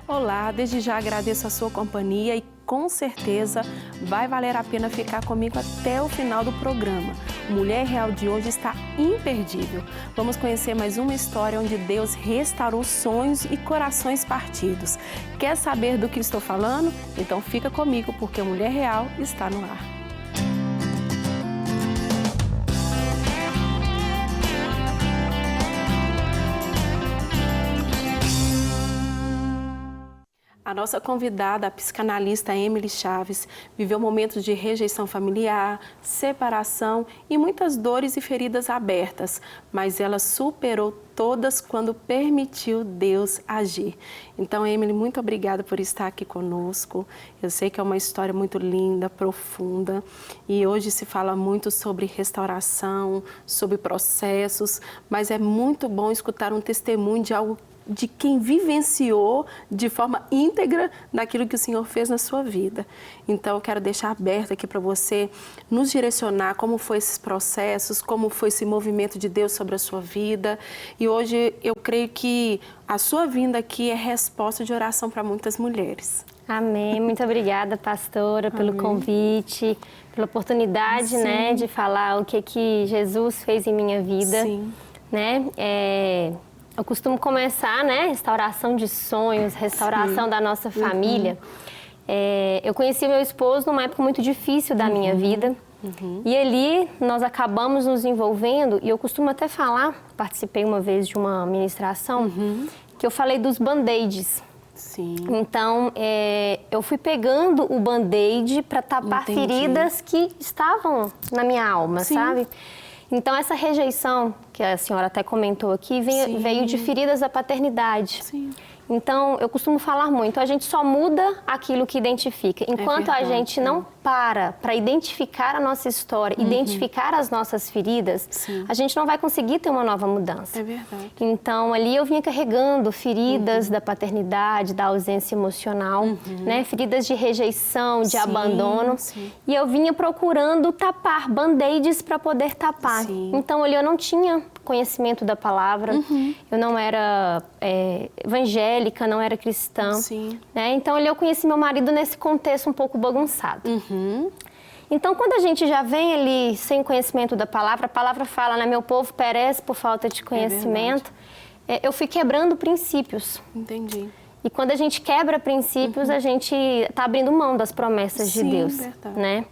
Olá, desde já agradeço a sua companhia e com certeza vai valer a pena ficar comigo até o final do programa. Mulher Real de hoje está imperdível. Vamos conhecer mais uma história onde Deus restaurou sonhos e corações partidos. Quer saber do que estou falando? Então fica comigo porque Mulher Real está no ar. A nossa convidada, a psicanalista Emily Chaves, viveu momentos de rejeição familiar, separação e muitas dores e feridas abertas, mas ela superou todas quando permitiu Deus agir. Então, Emily, muito obrigada por estar aqui conosco. Eu sei que é uma história muito linda, profunda, e hoje se fala muito sobre restauração, sobre processos, mas é muito bom escutar um testemunho de algo de quem vivenciou de forma íntegra daquilo que o Senhor fez na sua vida. Então, eu quero deixar aberto aqui para você nos direcionar como foi esses processos, como foi esse movimento de Deus sobre a sua vida. E hoje eu creio que a sua vinda aqui é resposta de oração para muitas mulheres. Amém. Muito obrigada, pastora, pelo convite, pela oportunidade, né, de falar o que Jesus fez em minha vida. Sim. Né? Eu costumo começar, né, restauração de sonhos, restauração da nossa família. Eu conheci meu esposo numa época muito difícil da minha vida. E ali nós acabamos nos envolvendo, e eu costumo até falar, participei uma vez de uma ministração, que eu falei dos band-aids. Sim. Então, eu fui pegando o band-aid para tapar feridas que estavam na minha alma, sabe? Então, essa rejeição, que a senhora até comentou aqui, veio de feridas da paternidade. Sim. Então, eu costumo falar muito, a gente só muda aquilo que identifica. Enquanto a gente não para identificar a nossa história, identificar as nossas feridas, a gente não vai conseguir ter uma nova mudança. É verdade. Então, ali eu vinha carregando feridas da paternidade, da ausência emocional, né? Feridas de rejeição, de abandono. E eu vinha procurando tapar, band-aids para poder tapar. Então, ali eu não tinha conhecimento da palavra, eu não era evangélica, não era cristã. Né? Então, ali eu conheci meu marido nesse contexto um pouco bagunçado. Então, quando a gente já vem ali sem conhecimento da palavra, a palavra fala, né, meu povo perece por falta de conhecimento, eu fui quebrando princípios. Entendi. E quando a gente quebra princípios, a gente está abrindo mão das promessas de Deus. Verdade. Né?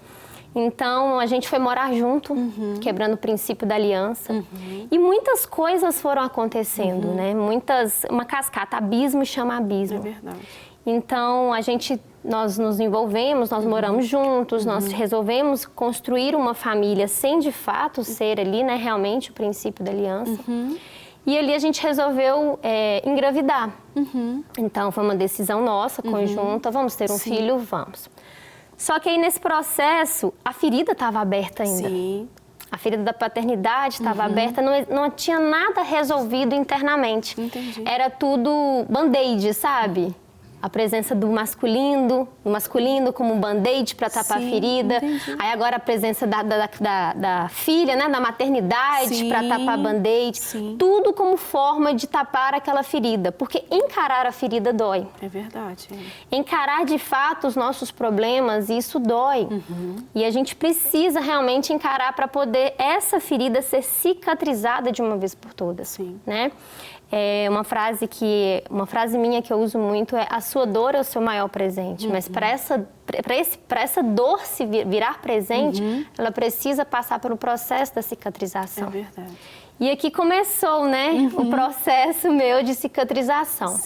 Então, a gente foi morar junto, quebrando o princípio da aliança. E muitas coisas foram acontecendo, né? Uma cascata, abismo chama abismo. É verdade. Então, nós nos envolvemos, nós moramos juntos, nós resolvemos construir uma família sem, de fato, ser ali, né, realmente o princípio da aliança. E ali a gente resolveu engravidar. Então, foi uma decisão nossa, conjunta, vamos ter um filho? Vamos. Só que aí, nesse processo, a ferida estava aberta ainda. A ferida da paternidade estava aberta, não tinha nada resolvido internamente. Era tudo band-aid, sabe? A presença do masculino como um band-aid para tapar a ferida. Aí agora a presença da filha, né, da maternidade para tapar band-aid. Tudo como forma de tapar aquela ferida, porque encarar a ferida dói. É verdade. Encarar de fato os nossos problemas, isso dói. E a gente precisa realmente encarar para poder essa ferida ser cicatrizada de uma vez por todas. Né? Uma frase minha que eu uso muito é: a sua dor é o seu maior presente, mas para essa dor se virar presente, ela precisa passar pelo processo da cicatrização. É verdade. E aqui começou, né, o processo meu de cicatrização.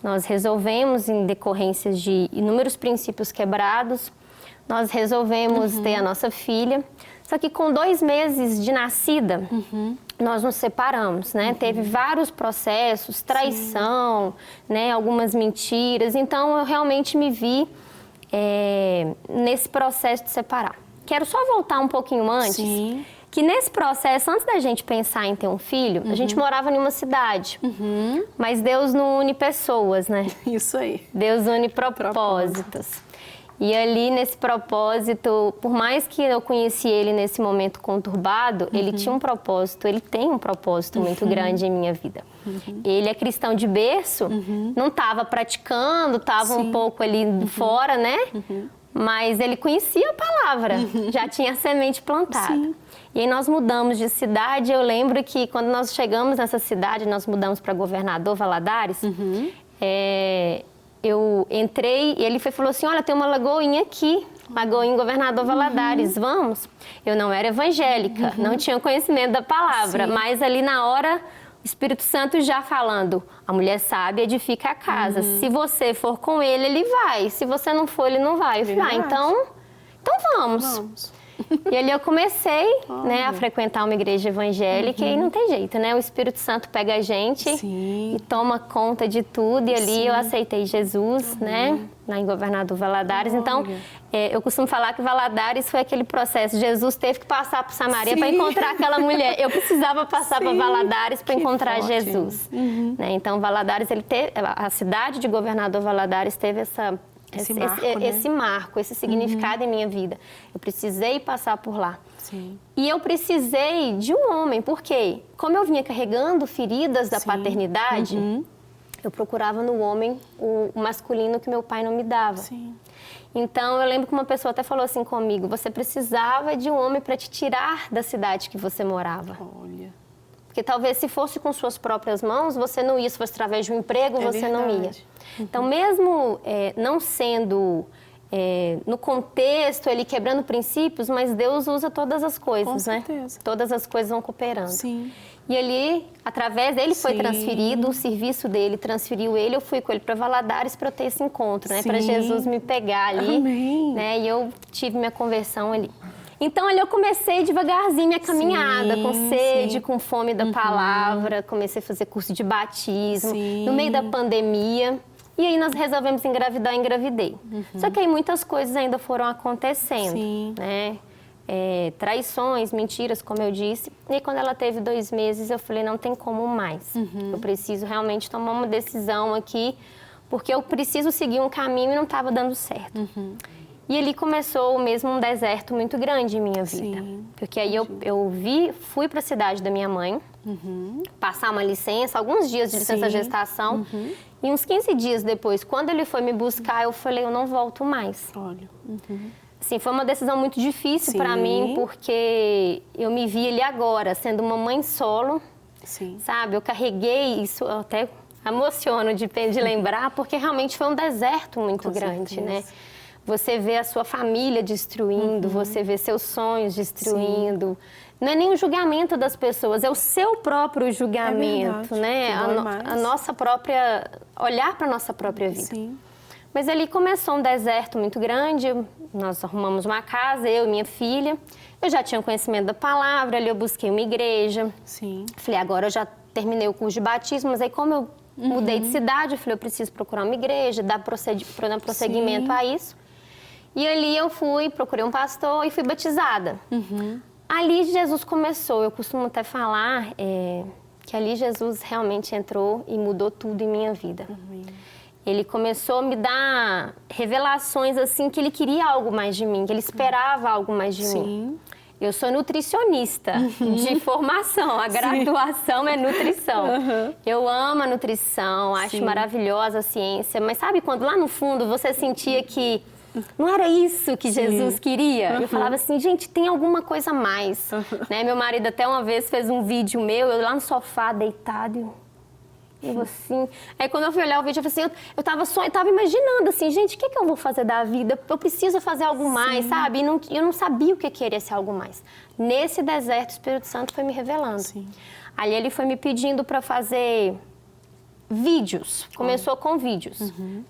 Nós resolvemos, em decorrências de inúmeros princípios quebrados, nós resolvemos ter a nossa filha. Só que com 2 meses de nascida, nós nos separamos, né? Teve vários processos, traição, né? Algumas mentiras. Então, eu realmente me vi nesse processo de separar. Quero só voltar um pouquinho antes, que nesse processo, antes da gente pensar em ter um filho, a gente morava em uma cidade. Mas Deus não une pessoas, né? Isso aí. Deus une propósitos. E ali, nesse propósito, por mais que eu conheci ele nesse momento conturbado, ele tinha um propósito, ele tem um propósito muito grande em minha vida. Ele é cristão de berço, não estava praticando, estava um pouco ali fora, né? Mas ele conhecia a palavra, já tinha a semente plantada. E aí nós mudamos de cidade. Eu lembro que quando nós chegamos nessa cidade, nós mudamos para Governador Valadares, eu entrei e ele falou assim, olha, tem uma lagoinha aqui, Lagoinha Governador Valadares, vamos? Eu não era evangélica, não tinha conhecimento da palavra, mas ali na hora, o Espírito Santo já falando, a mulher sábia edifica a casa, se você for com ele, ele vai, se você não for, ele não vai. Eu falei, então vamos. E ali eu comecei, né, a frequentar uma igreja evangélica e não tem jeito, né? O Espírito Santo pega a gente e toma conta de tudo. E ali eu aceitei Jesus, né, lá em Governador Valadares. Então, eu costumo falar que Valadares foi aquele processo. Jesus teve que passar por Samaria para encontrar aquela mulher. Eu precisava passar para Valadares para encontrar Jesus. Né? Então, Valadares, a cidade de Governador Valadares teve esse marco, esse significado em minha vida. Eu precisei passar por lá. E eu precisei de um homem, porque como eu vinha carregando feridas da paternidade, eu procurava no homem o masculino que meu pai não me dava. Então, eu lembro que uma pessoa até falou assim comigo, você precisava de um homem para te tirar da cidade que você morava. Porque talvez se fosse com suas próprias mãos, você não ia. Se fosse através de um emprego, você não ia. Então, mesmo não sendo no contexto, ele quebrando princípios, mas Deus usa todas as coisas, né? Todas as coisas vão cooperando. E ali, através dele foi transferido, o serviço dele transferiu ele, eu fui com ele para Valadares para eu ter esse encontro, né? Para Jesus me pegar ali, né? E eu tive minha conversão ali. Então, ali eu comecei devagarzinho minha caminhada, com sede, com fome da palavra, comecei a fazer curso de batismo, no meio da pandemia. E aí nós resolvemos engravidar e engravidei. Só que aí muitas coisas ainda foram acontecendo, né? Traições, mentiras, como eu disse. E quando ela teve 2 meses, eu falei, não tem como mais. Eu preciso realmente tomar uma decisão aqui, porque eu preciso seguir um caminho e não estava dando certo. E ali começou mesmo um deserto muito grande em minha vida. Porque aí eu fui para a cidade da minha mãe, passar uma licença, alguns dias de licença gestação. E uns 15 dias depois, quando ele foi me buscar, eu falei, eu não volto mais. Assim, foi uma decisão muito difícil para mim, porque eu me vi ali agora, sendo uma mãe solo, sabe? Eu carreguei isso, eu até emociono de lembrar, porque realmente foi um deserto muito grande, né? Você vê a sua família destruindo, você vê seus sonhos destruindo. Não é nem o julgamento das pessoas, é o seu próprio julgamento, né? A nossa própria... olhar para a nossa própria vida. Mas ali começou um deserto muito grande, nós arrumamos uma casa, eu e minha filha. Eu já tinha conhecimento da palavra, ali eu busquei uma igreja. Falei, agora eu já terminei o curso de batismo, mas aí como eu mudei de cidade, eu falei, eu preciso procurar uma igreja, dar prosseguimento a isso. E ali eu procurei um pastor e fui batizada. Ali Jesus começou, eu costumo até falar que ali Jesus realmente entrou e mudou tudo em minha vida. Ele começou a me dar revelações assim que ele queria algo mais de mim, que ele esperava algo mais de mim. Eu sou nutricionista de formação, a graduação é nutrição. Eu amo a nutrição, acho maravilhosa a ciência, mas sabe quando lá no fundo você sentia que não era isso que Jesus queria? Eu falava assim, gente, tem alguma coisa a mais. Né? Meu marido até uma vez fez um vídeo meu, eu lá no sofá, deitado, eu assim... Aí quando eu fui olhar o vídeo, eu falei assim, eu tava imaginando assim, gente, o que eu vou fazer da vida? Eu preciso fazer algo mais, sabe? E eu não sabia o que queria ser algo mais. Nesse deserto, o Espírito Santo foi me revelando. Ali ele foi me pedindo para fazer... vídeos, começou com vídeos.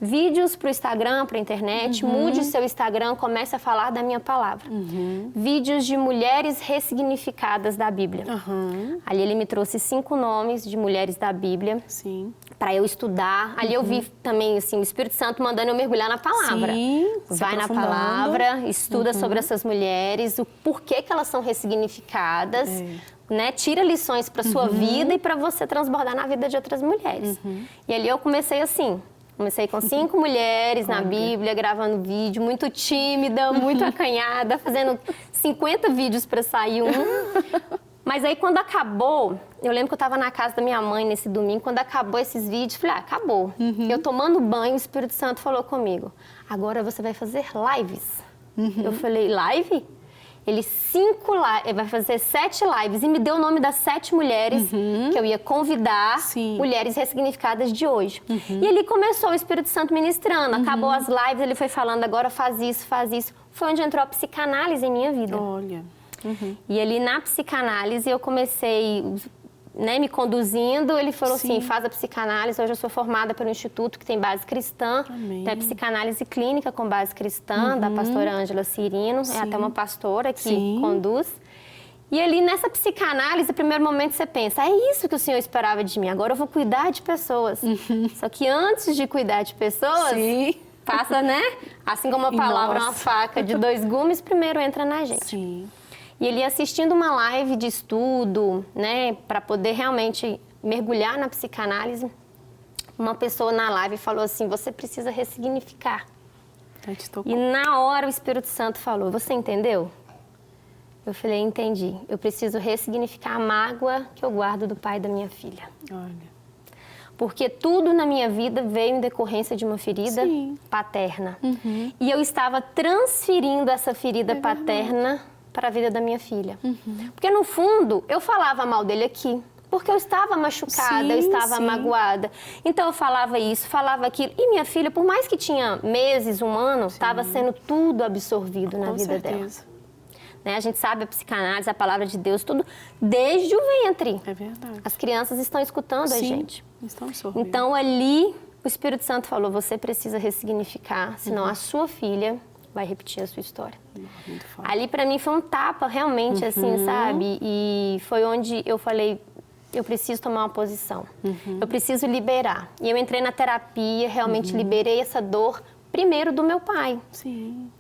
Vídeos para o Instagram, para a internet, mude seu Instagram, comece a falar da minha palavra. Vídeos de mulheres ressignificadas da Bíblia. Ali ele me trouxe 5 nomes de mulheres da Bíblia para eu estudar. Ali eu vi também assim, o Espírito Santo mandando eu mergulhar na palavra. Vai na palavra, estuda sobre essas mulheres, o porquê que elas são ressignificadas. Né? Tira lições para sua vida e para você transbordar na vida de outras mulheres. E ali eu comecei assim, Comecei com 5 mulheres na Bíblia, gravando vídeo, muito tímida, muito acanhada, fazendo 50 vídeos para sair um. Mas aí quando acabou, eu lembro que eu estava na casa da minha mãe nesse domingo, quando acabou esses vídeos, falei, acabou. Eu tomando banho, o Espírito Santo falou comigo, agora você vai fazer lives. Eu falei, live? Ele vai fazer 7 lives e me deu o nome das 7 mulheres que eu ia convidar, mulheres ressignificadas de hoje. E ele começou o Espírito Santo ministrando, acabou as lives, ele foi falando, agora faz isso, faz isso. Foi onde entrou a psicanálise em minha vida. Olha. E ali na psicanálise eu comecei, né, me conduzindo, ele falou assim, faz a psicanálise, hoje eu sou formada pelo Instituto que tem base cristã, tem a psicanálise clínica com base cristã, da pastora Ângela Cirino, é até uma pastora que conduz. E ali nessa psicanálise, no primeiro momento você pensa, é isso que o Senhor esperava de mim, agora eu vou cuidar de pessoas. Só que antes de cuidar de pessoas, passa, né? Assim como a palavra é uma faca de 2 gumes, primeiro entra na gente. E ele assistindo uma live de estudo, né, para poder realmente mergulhar na psicanálise, uma pessoa na live falou assim, você precisa ressignificar. E na hora o Espírito Santo falou, você entendeu? Eu falei, entendi. Eu preciso ressignificar a mágoa que eu guardo do pai da minha filha. Olha. Porque tudo na minha vida veio em decorrência de uma ferida paterna. E eu estava transferindo essa ferida paterna para a vida da minha filha. Porque, no fundo, eu falava mal dele aqui. Porque eu estava machucada, eu estava magoada. Então, eu falava isso, falava aquilo. E minha filha, por mais que tinha meses, 1 ano, estava sendo tudo absorvido na vida dela. Né? A gente sabe a psicanálise, a palavra de Deus, tudo desde o ventre. É verdade. As crianças estão escutando a gente. Estão absorvendo. Então, ali, o Espírito Santo falou, você precisa ressignificar, senão a sua filha vai repetir a sua história. Ali, para mim, foi um tapa, realmente, assim, sabe? E foi onde eu falei, eu preciso tomar uma posição. Eu preciso liberar. E eu entrei na terapia, realmente liberei essa dor, primeiro do meu pai.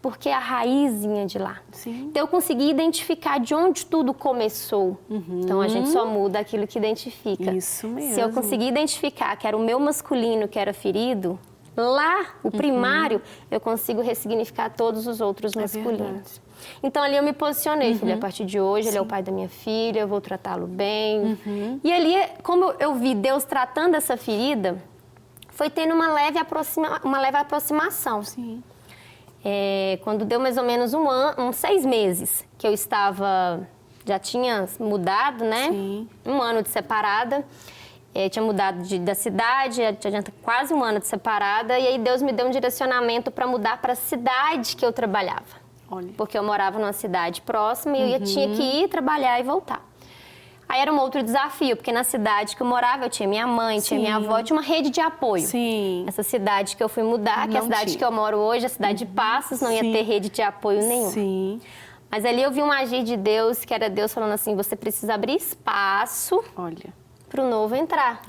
Porque a raiz vinha de lá. Então, eu consegui identificar de onde tudo começou. Então, a gente só muda aquilo que identifica. Isso mesmo. Se eu conseguir identificar que era o meu masculino que era ferido, lá, o primário, eu consigo ressignificar todos os outros masculinos. Então, ali eu me posicionei, falei, a partir de hoje, ele é o pai da minha filha, eu vou tratá-lo bem. E ali, como eu vi Deus tratando essa ferida, foi tendo uma leve aproximação. Quando deu mais ou menos uns 6 meses, que eu estava, já tinha mudado, né? 1 ano de separada. Tinha mudado da cidade, já tinha quase 1 ano de separada, e aí Deus me deu um direcionamento para mudar para a cidade que eu trabalhava. Olha. Porque eu morava numa cidade próxima e eu tinha que ir trabalhar e voltar. Aí era um outro desafio, porque na cidade que eu morava, eu tinha minha mãe, tinha minha avó, tinha uma rede de apoio. Essa cidade que eu fui mudar, que é a cidade que eu moro hoje, a cidade de Passos, não ia ter rede de apoio nenhuma. Mas ali eu vi um agir de Deus, que era Deus falando assim, você precisa abrir espaço para o novo entrar.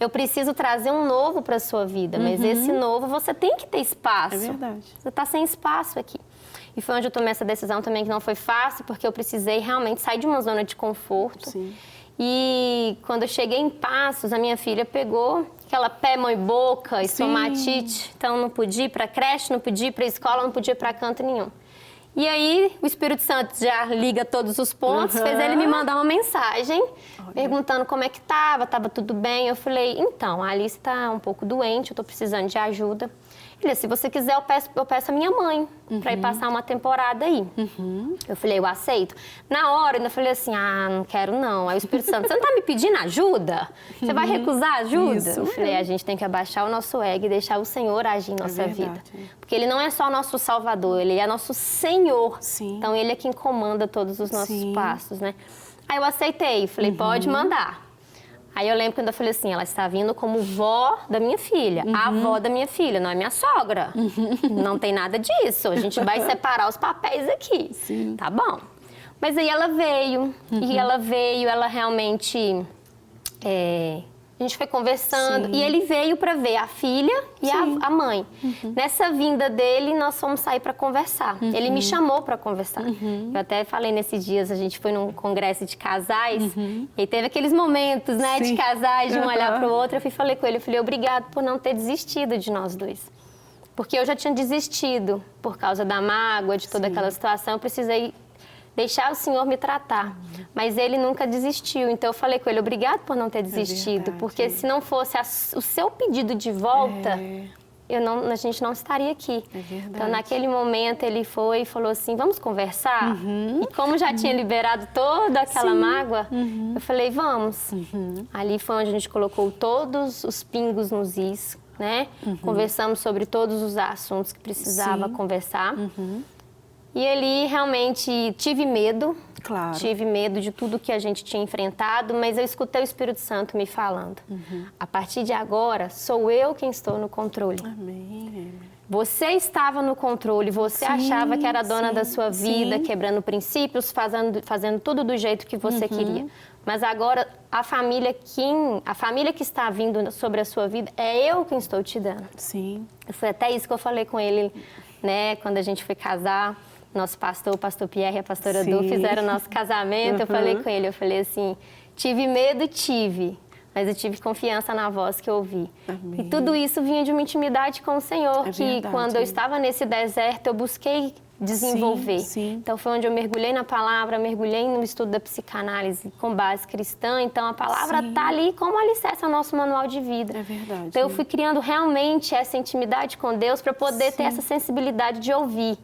Eu preciso trazer um novo para a sua vida, mas esse novo você tem que ter espaço. É verdade. Você está sem espaço aqui. E foi onde eu tomei essa decisão também, que não foi fácil, porque eu precisei realmente sair de uma zona de conforto. E quando eu cheguei em Passos, a minha filha pegou aquela pé, mão e boca, estomatite. Então não podia ir para creche, não podia ir para escola, não podia ir para canto nenhum. E aí, o Espírito Santo já liga todos os pontos, fez ele me mandar uma mensagem, perguntando como é que estava tudo bem. Eu falei, então, a Alice está um pouco doente, eu estou precisando de ajuda. Ele, se você quiser, eu peço a minha mãe para ir passar uma temporada aí. Eu falei, eu aceito. Na hora, eu ainda falei assim, não quero não. Aí o Espírito Santo, você não está me pedindo ajuda? Você vai recusar ajuda? Isso eu falei, a gente tem que abaixar o nosso ego e deixar o Senhor agir em nossa vida. Porque Ele não é só nosso Salvador, Ele é nosso Senhor. Então, Ele é quem comanda todos os nossos passos, né? Aí eu aceitei, falei, pode mandar. Aí eu lembro quando eu falei assim, ela está vindo como vó da minha filha, a avó da minha filha, não é minha sogra. Não tem nada disso, a gente vai separar os papéis aqui. Tá bom. Mas aí ela veio, e ela veio, ela realmente A gente foi conversando e ele veio para ver a filha e a mãe. Nessa vinda dele, nós fomos sair para conversar. Ele me chamou para conversar. Eu até falei nesses dias, a gente foi num congresso de casais e teve aqueles momentos, né, de casais, de um olhar para o outro. Eu falei com ele, eu falei, obrigado por não ter desistido de nós dois. Porque eu já tinha desistido por causa da mágoa, de toda aquela situação. Eu precisei deixar o Senhor me tratar. Mas ele nunca desistiu. Então eu falei com ele, obrigado por não ter desistido. Porque se não fosse o seu pedido de volta, a gente não estaria aqui. Então naquele momento ele foi e falou assim, vamos conversar? E como já tinha liberado toda aquela mágoa, eu falei, vamos. Ali foi onde a gente colocou todos os pingos nos is, né? Conversamos sobre todos os assuntos que precisava conversar. E ali realmente tive medo, tive medo de tudo que a gente tinha enfrentado, mas eu escutei o Espírito Santo me falando. A partir de agora, sou eu quem estou no controle. Amém. Você estava no controle, você achava que era dona da sua vida, quebrando princípios, fazendo tudo do jeito que você queria. Mas agora, a família que está vindo sobre a sua vida, é eu quem estou te dando. Sim. Foi até isso que eu falei com ele, né, quando a gente foi casar. Nosso pastor, o pastor Pierre e a pastora Du fizeram o nosso casamento. Eu falei com ele, eu falei assim, tive medo, mas eu tive confiança na voz que eu ouvi. Amém. E tudo isso vinha de uma intimidade com o Senhor, que verdade, quando eu estava nesse deserto, eu busquei desenvolver. Então foi onde eu mergulhei na palavra, mergulhei no estudo da psicanálise com base cristã. Então a palavra está ali como alicerce ao nosso manual de vida. É verdade. Então eu fui criando realmente essa intimidade com Deus para poder ter essa sensibilidade de ouvir.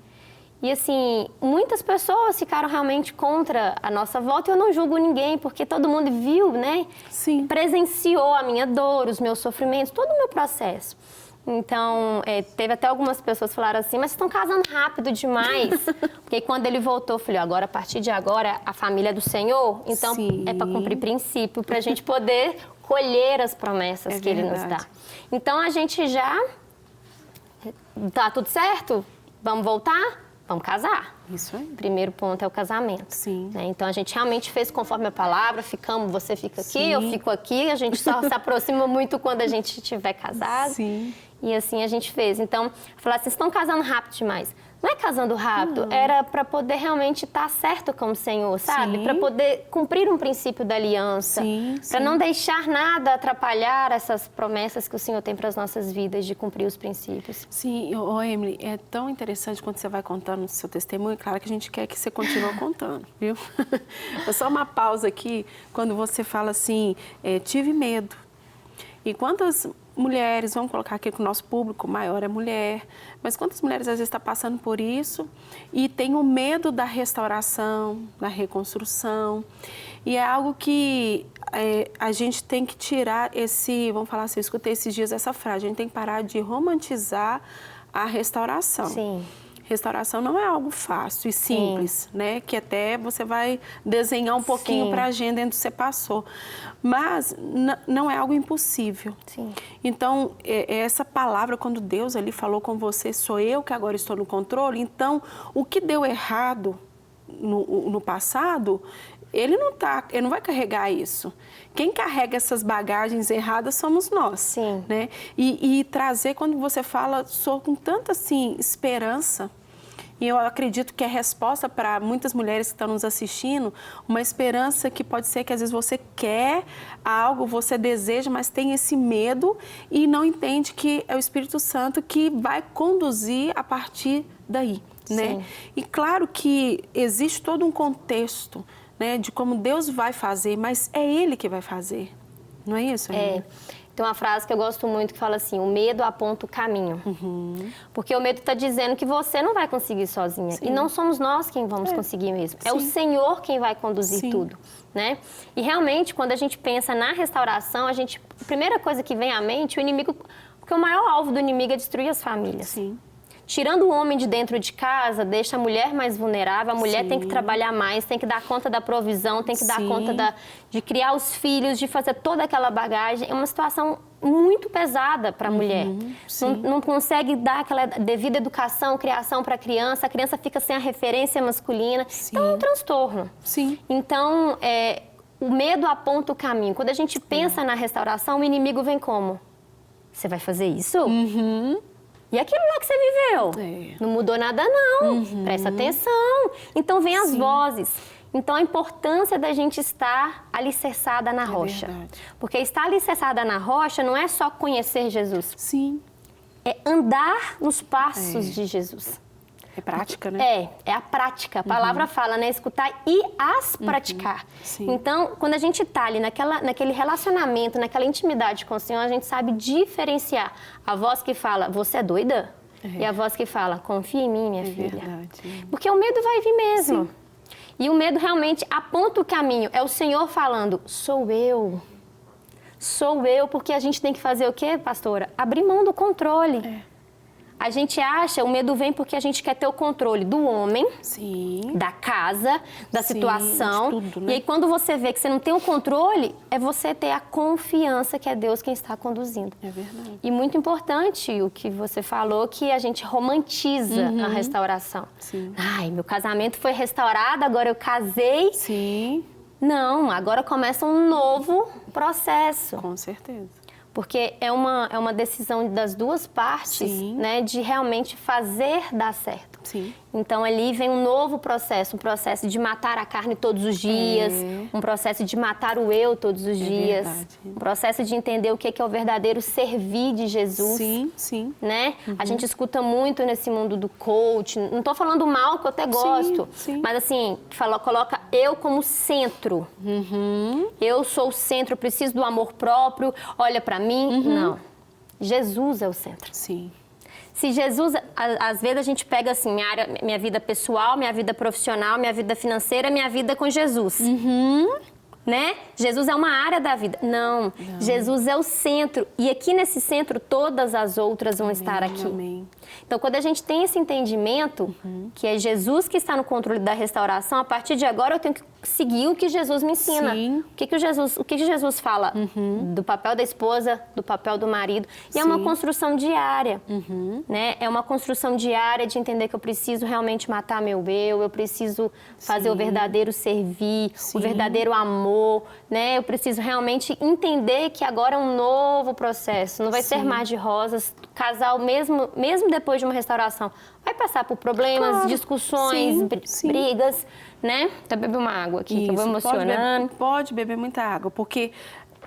E assim, muitas pessoas ficaram realmente contra a nossa volta e eu não julgo ninguém, porque todo mundo viu, né? Presenciou a minha dor, os meus sofrimentos, todo o meu processo. Então, teve até algumas pessoas que falaram assim, mas vocês estão casando rápido demais. Porque quando ele voltou, eu falei, agora, a partir de agora, a família é do Senhor, então é para cumprir princípio, para a gente poder colher as promessas que Ele nos dá. Então, a gente já... Tá tudo certo? Vamos voltar? Vamos casar. Isso aí. Primeiro ponto é o casamento. Né? Então, a gente realmente fez conforme a palavra, ficamos, você fica aqui, eu fico aqui, a gente só se aproxima muito quando a gente estiver casado. E assim a gente fez. Então, falar assim, vocês estão casando rápido demais. Não é casando rápido, era para poder realmente estar certo com o Senhor, sabe? Para poder cumprir um princípio da aliança, para não deixar nada atrapalhar essas promessas que o Senhor tem para as nossas vidas, de cumprir os princípios. Sim, Emily, é tão interessante quando você vai contando o seu testemunho, claro que a gente quer que você continue contando, viu? Só uma pausa aqui, quando você fala assim, tive medo. E quantas mulheres, vamos colocar aqui que o nosso público maior é mulher, mas quantas mulheres às vezes estão passando por isso e tem o medo da restauração, da reconstrução, e é algo que a gente tem que tirar vamos falar assim, eu escutei esses dias essa frase, a gente tem que parar de romantizar a restauração. Restauração não é algo fácil e simples, né? Que até você vai desenhar um pouquinho para a agenda onde você passou. Mas não é algo impossível. Então, essa palavra, quando Deus ali falou com você, sou eu que agora estou no controle, então, o que deu errado no passado, ele não vai carregar isso. Quem carrega essas bagagens erradas somos nós. Né? E trazer, quando você fala, sou com tanta assim, esperança. E eu acredito que é resposta para muitas mulheres que estão nos assistindo, uma esperança que pode ser que às vezes você quer algo, você deseja, mas tem esse medo e não entende que é o Espírito Santo que vai conduzir a partir daí, né? E claro que existe todo um contexto, né, de como Deus vai fazer, mas é Ele que vai fazer, não é isso, Ana? Tem uma frase que eu gosto muito que fala assim, o medo aponta o caminho. Porque o medo está dizendo que você não vai conseguir sozinha. E não somos nós quem vamos conseguir mesmo. É o Senhor quem vai conduzir tudo. Né? E realmente, quando a gente pensa na restauração, a primeira coisa que vem à mente, o inimigo... Porque o maior alvo do inimigo é destruir as famílias. Tirando o homem de dentro de casa, deixa a mulher mais vulnerável, a mulher tem que trabalhar mais, tem que dar conta da provisão, tem que dar conta de criar os filhos, de fazer toda aquela bagagem. É uma situação muito pesada para a mulher. Não consegue dar aquela devida educação, criação para a criança fica sem a referência masculina. Então é um transtorno. Então, o medo aponta o caminho. Quando a gente pensa na restauração, o inimigo vem como? Você vai fazer isso? E aquilo lá que você viveu? Não mudou nada não, presta atenção. Então vem as vozes. Então a importância da gente estar alicerçada na rocha. Verdade. Porque estar alicerçada na rocha não é só conhecer Jesus. Sim. É andar nos passos de Jesus. É prática, né? É a prática. A palavra fala, né? Escutar e as praticar. Sim. Então, quando a gente está ali naquele relacionamento, naquela intimidade com o Senhor, a gente sabe diferenciar a voz que fala, você é doida? E a voz que fala, confia em mim, minha filha. Verdade. Porque o medo vai vir mesmo. E o medo realmente aponta o caminho. É o Senhor falando, sou eu. Sou eu, porque a gente tem que fazer o quê, pastora? Abrir mão do controle. A gente acha, o medo vem porque a gente quer ter o controle do homem, Sim. da casa, da Sim, situação. de tudo, né? E aí, quando você vê que você não tem o controle, é você ter a confiança que é Deus quem está conduzindo. É verdade. E muito importante o que você falou, que a gente romantiza a restauração. Sim. Ai, meu casamento foi restaurado, agora eu casei. Sim, Não, agora começa um novo processo. com certeza. Porque é uma decisão das duas partes, Sim. né, de realmente fazer dar certo. Sim. Então, ali vem um novo processo, um processo de matar a carne todos os dias, um processo de matar o eu todos os dias, verdade. um processo de entender o que é o verdadeiro servir de Jesus. Sim, sim. Né? A gente escuta muito nesse mundo do coach, não estou falando mal, que eu até gosto, sim. mas assim, coloca eu como centro. Eu sou o centro, eu preciso do amor próprio, olha para mim. Não, Jesus é o centro. Sim. Se Jesus, às vezes a gente pega assim, minha vida pessoal, minha vida profissional, minha vida financeira, minha vida com Jesus. Né? Jesus é uma área da vida. Não, Jesus é o centro. E aqui nesse centro, todas as outras vão estar aqui. Amém. Então, quando a gente tem esse entendimento, que é Jesus que está no controle da restauração, a partir de agora eu tenho que seguir o que Jesus me ensina. Sim. O que Jesus fala do papel da esposa, do papel do marido. E é uma construção diária. Né? É uma construção diária de entender que eu preciso realmente matar meu eu preciso fazer o verdadeiro servir, o verdadeiro amor. Né? Eu preciso realmente entender que agora é um novo processo. Não vai ser mar de rosas. O casal, mesmo depois de uma restauração, vai passar por problemas, discussões, brigas, né? Até beber uma água aqui, que eu vou emocionando. Pode beber muita água, porque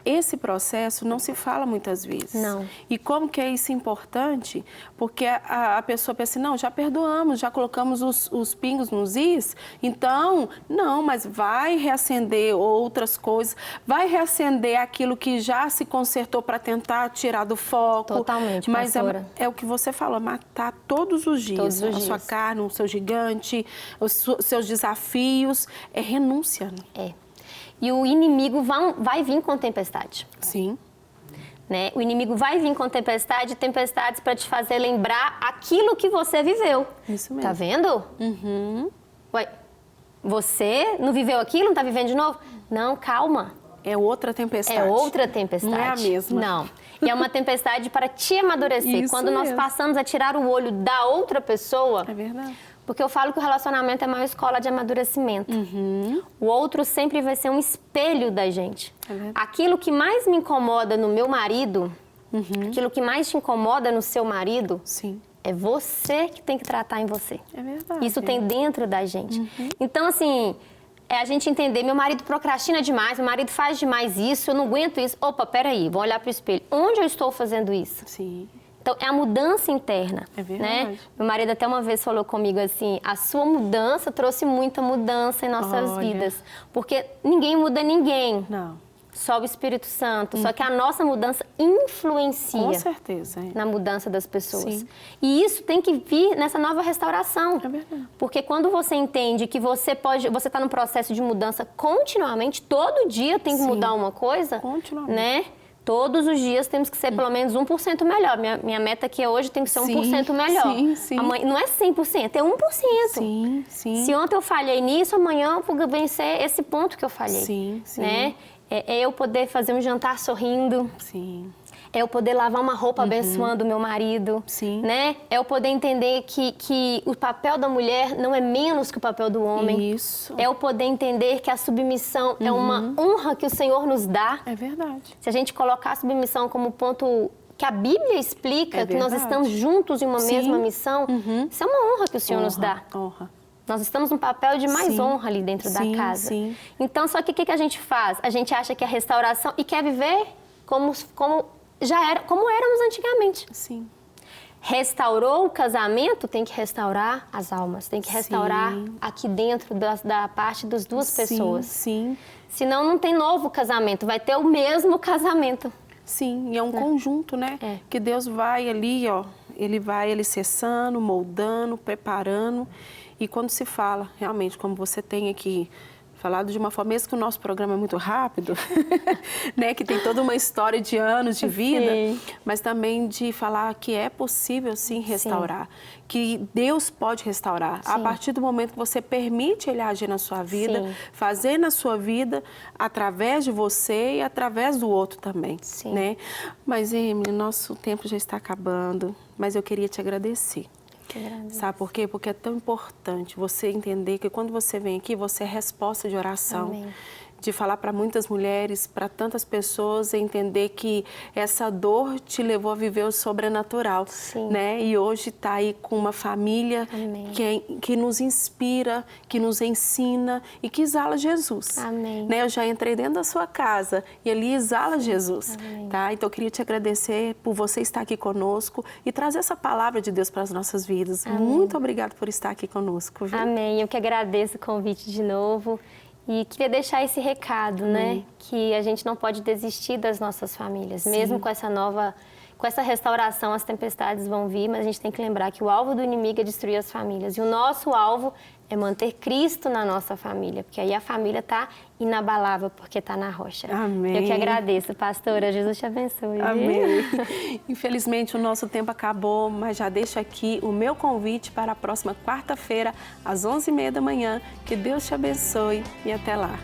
esse processo não se fala muitas vezes. Não. E como que é isso importante? Porque a pessoa pensa assim, não, já perdoamos, já colocamos os pingos nos is, então, não, mas vai reacender outras coisas, vai reacender aquilo que já se consertou para tentar tirar do foco. Totalmente, mas pastora. é o que você falou, matar todos os dias. Todos os a sua dias. carne, o seu gigante, os seus desafios, é renúncia. É. E o inimigo vai vir com tempestade. Sim. Né? O inimigo vai vir com tempestades para te fazer lembrar aquilo que você viveu. Isso mesmo. Tá vendo? Ué, você não viveu aquilo, não tá vivendo de novo? Não, calma. É outra tempestade. É outra tempestade. Não é a mesma. Não. E é uma tempestade para te amadurecer. Isso Quando nós mesmo. passamos a tirar o olho da outra pessoa... É verdade. Porque eu falo que o relacionamento é uma escola de amadurecimento. O outro sempre vai ser um espelho da gente. É verdade. Aquilo que mais me incomoda no meu marido, aquilo que mais te incomoda no seu marido, Sim. é você que tem que tratar em você. É verdade. Isso tem dentro da gente. Então, assim, é a gente entender, meu marido procrastina demais, meu marido faz demais isso, eu não aguento isso. Opa, peraí, vou olhar para o espelho. Onde eu estou fazendo isso? Sim. Então, é a mudança interna. É verdade. Né? Meu marido até uma vez falou comigo assim, a sua mudança trouxe muita mudança em nossas Olha. vidas. Porque ninguém muda ninguém, Não. só o Espírito Santo. Só que a nossa mudança influencia Com certeza. É. na mudança das pessoas. Sim. E isso tem que vir nessa nova restauração. É verdade. Porque quando você entende que você está num processo de mudança continuamente, todo dia tem que Sim. mudar uma coisa, Continuamente. né? Todos os dias temos que ser pelo menos 1% melhor. Minha meta aqui hoje tem que ser 1% melhor. Sim, sim. Amanhã, não é 100%, é 1%. Sim, sim. Se ontem eu falhei nisso, amanhã eu vou vencer esse ponto que eu falhei. Sim, sim. Né? É eu poder fazer um jantar sorrindo. Sim. É eu poder lavar uma roupa abençoando o meu marido, Sim. né? É eu poder entender que o papel da mulher não é menos que o papel do homem. Isso. É eu poder entender que a submissão é uma honra que o Senhor nos dá. É verdade. Se a gente colocar a submissão como ponto que a Bíblia explica, que nós estamos juntos em uma mesma missão, isso é uma honra que o Senhor nos dá. Honra. Nós estamos num papel de mais honra ali dentro da casa. Sim. Então, só que o que a gente faz? A gente acha que a restauração e quer viver como éramos antigamente. Sim. Restaurou o casamento, tem que restaurar as almas, tem que restaurar aqui dentro da parte das duas pessoas. Sim. Senão não tem novo casamento, vai ter o mesmo casamento. Sim, e é um conjunto, né? Que Deus vai ali, ó, ele vai alicerçando, moldando, preparando. E quando se fala, realmente, como você tem aqui falado de uma forma, mesmo que o nosso programa é muito rápido, né, que tem toda uma história de anos de vida, mas também de falar que é possível, sim, restaurar, que Deus pode restaurar. A partir do momento que você permite Ele agir na sua vida, fazer na sua vida, através de você e através do outro também, né? Mas, Emily, nosso tempo já está acabando, mas eu queria te agradecer. Sabe por quê? Porque é tão importante você entender que quando você vem aqui, você é resposta de oração. Amém. De falar para muitas mulheres, para tantas pessoas, entender que essa dor te levou a viver o sobrenatural, né? E hoje está aí com uma família que nos inspira, que nos ensina e que exala Jesus. Amém. Né? Eu já entrei dentro da sua casa e ali exala Jesus, tá? Então eu queria te agradecer por você estar aqui conosco e trazer essa palavra de Deus para as nossas vidas. Muito obrigada por estar aqui conosco, viu? Amém. Eu que agradeço o convite de novo. E queria deixar esse recado, né? Que a gente não pode desistir das nossas famílias. Mesmo com essa restauração, as tempestades vão vir, mas a gente tem que lembrar que o alvo do inimigo é destruir as famílias. E o nosso alvo é manter Cristo na nossa família, porque aí a família está inabalável, porque está na rocha. Amém. Eu que agradeço, pastora. Jesus te abençoe. Amém. Infelizmente, o nosso tempo acabou, mas já deixo aqui o meu convite para a próxima quarta-feira, às 11h30 da manhã. Que Deus te abençoe e até lá.